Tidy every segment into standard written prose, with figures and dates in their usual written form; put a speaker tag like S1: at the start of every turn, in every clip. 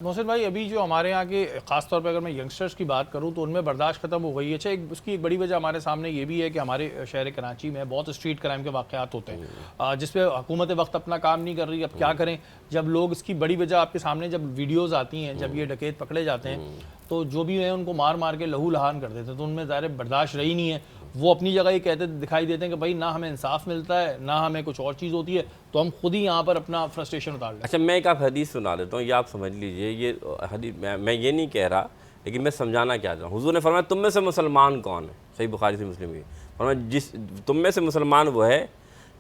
S1: محسن بھائی، ابھی جو ہمارے یہاں کے خاص طور پہ اگر میں ینگسٹرز کی بات کروں تو ان میں برداشت ختم ہو گئی ہے۔ اچھا، اس کی ایک بڑی وجہ ہمارے سامنے یہ بھی ہے کہ ہمارے شہر کراچی میں بہت اسٹریٹ کرائم کے واقعات ہوتے ہیں جس پہ حکومت وقت اپنا کام نہیں کر رہی۔ اب کیا کریں، جب لوگ اس کی بڑی وجہ آپ کے سامنے جب ویڈیوز آتی ہیں، جب یہ ڈکیت پکڑے جاتے ہیں تو جو بھی ہیں ان کو مار مار کے لہو لہان کر دیتے ہیں، تو ان میں ظاہر برداشت رہی نہیں ہے۔ وہ اپنی جگہ یہ کہتے دکھائی دیتے ہیں کہ بھائی نہ ہمیں انصاف ملتا ہے، نہ ہمیں کچھ اور چیز ہوتی ہے، تو ہم خود ہی یہاں پر اپنا فرسٹریشن اتار لیتے ہیں۔
S2: اچھا، میں ایک آپ حدیث سنا دیتا ہوں، یہ آپ سمجھ لیجئے۔ یہ حدیث میں یہ نہیں کہہ رہا، لیکن میں سمجھانا کیا چاہتا ہوں۔ حضور نے فرمایا تم میں سے مسلمان کون ہے؟ صحیح بخاری سے مسلم کی فرمایا تم میں سے مسلمان وہ ہے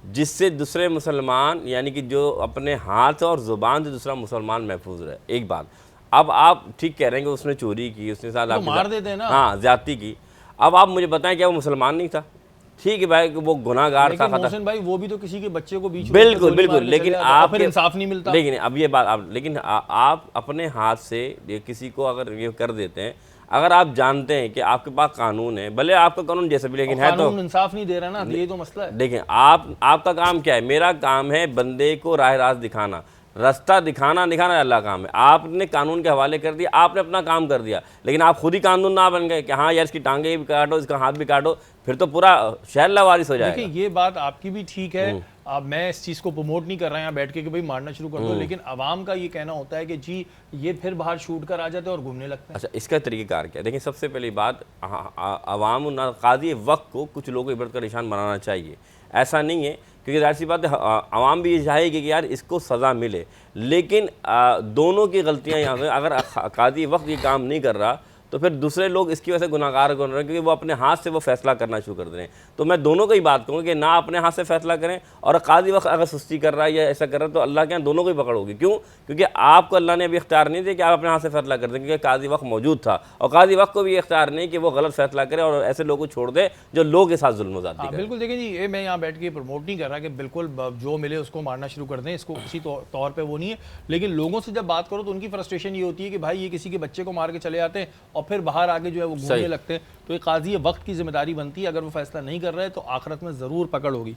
S2: جس سے دوسرے مسلمان، یعنی کہ جو اپنے ہاتھ اور زبان سے دوسرا مسلمان محفوظ رہے۔ ایک بات، اب آپ ٹھیک کہہ رہے ہیں کہ اس نے چوری کی، اس نے ساتھ آپ
S1: مار دیتے ہیں نا۔
S2: ہاں زیادتی کی۔ اب آپ مجھے بتائیں کیا وہ مسلمان نہیں تھا؟ ٹھیک ہے بھائی، وہ گناہ گار تھا،
S1: لیکن محسن بھائی وہ بھی تو کسی کے بچے کو بیچ میں
S2: بالکل بالکل، لیکن آپ
S1: پھر انصاف نہیں ملتا۔
S2: لیکن اب یہ بات، لیکن آپ اپنے ہاتھ سے کسی کو اگر یہ کر دیتے ہیں، اگر آپ جانتے ہیں کہ آپ کے پاس قانون ہے، بھلے آپ کا قانون جیسا بھی لیکن ہے تو
S1: قانون انصاف نہیں دے رہا نا، یہ تو مسئلہ ہے۔
S2: دیکھیں آپ کا کام کیا ہے؟ میرا کام ہے بندے کو راہ راست دکھانا، رستہ دکھانا اللہ کام ہے۔ آپ نے قانون کے حوالے کر دیا، آپ نے اپنا کام کر دیا، لیکن آپ خود ہی قانون نہ بن گئے کہ ہاں یار اس کی ٹانگیں بھی کاٹو، اس کا ہاتھ بھی کاٹو، پھر تو پورا شہر لاوارث ہو جائے گا۔
S1: دیکھیں یہ بات آپ کی بھی ٹھیک ہے، اب میں اس چیز کو پروموٹ نہیں کر رہا یہاں بیٹھ کے کہ بھئی مارنا شروع کر دو، لیکن عوام کا یہ کہنا ہوتا ہے کہ جی یہ پھر باہر شوٹ کر آ جاتے ہیں اور گھومنے لگتے ہیں۔
S2: اچھا، اس کا طریقہ کار کیا ہے؟ دیکھیں، سب سے پہلی بات، عوام قاضی وقت کو کچھ لوگوں کو عبرت کا نشان بنانا چاہیے۔ ایسا نہیں ہے، کیونکہ ظاہر سی بات ہے عوام بھی یہ چاہے گی کہ یار اس کو سزا ملے، لیکن دونوں کی غلطیاں یہاں پہ، اگر قاضی وقت یہ کام نہیں کر رہا تو پھر دوسرے لوگ اس کی وجہ سے گناہ گار بن رہے ہیں، کیونکہ وہ اپنے ہاتھ سے وہ فیصلہ کرنا شروع کر دے رہے ہیں۔ تو میں دونوں کو ہی بات کروں کہ نہ اپنے ہاتھ سے فیصلہ کریں، اور قاضی وقت اگر سستی کر رہا ہے یا ایسا کر رہا ہے تو اللہ کے یہاں دونوں کو ہی پکڑ ہوگی۔ کیوں؟ کیونکہ آپ کو اللہ نے ابھی اختیار نہیں دیا کہ آپ اپنے ہاتھ سے فیصلہ کر دیں، کیونکہ قاضی وقت موجود تھا، اور قاضی وقت کو بھی یہ اختیار نہیں کہ وہ غلط فیصلہ کرے اور ایسے لوگوں کو چھوڑ دے جو لوگ کے ساتھ ظلم و زیادتی کریں۔
S1: بالکل، دیکھیں جی یہ میں یہاں بیٹھ کے پروموٹ نہیں کر رہا کہ بالکل جو ملے اس کو مارنا شروع کر دیں، اس کو کسی طور پہ وہ نہیں ہے، لیکن لوگوں سے جب بات کرو تو ان کی فرسٹریشن یہ ہوتی ہے کہ بھائی یہ کسی کے بچے کو مار کے چلے آتے ہیں اور پھر باہر آگے جو ہے وہ گھومنے لگتے ہیں۔ تو ایک قاضی وقت کی ذمہ داری بنتی ہے، اگر وہ فیصلہ نہیں کر رہے تو آخرت میں ضرور پکڑ ہوگی۔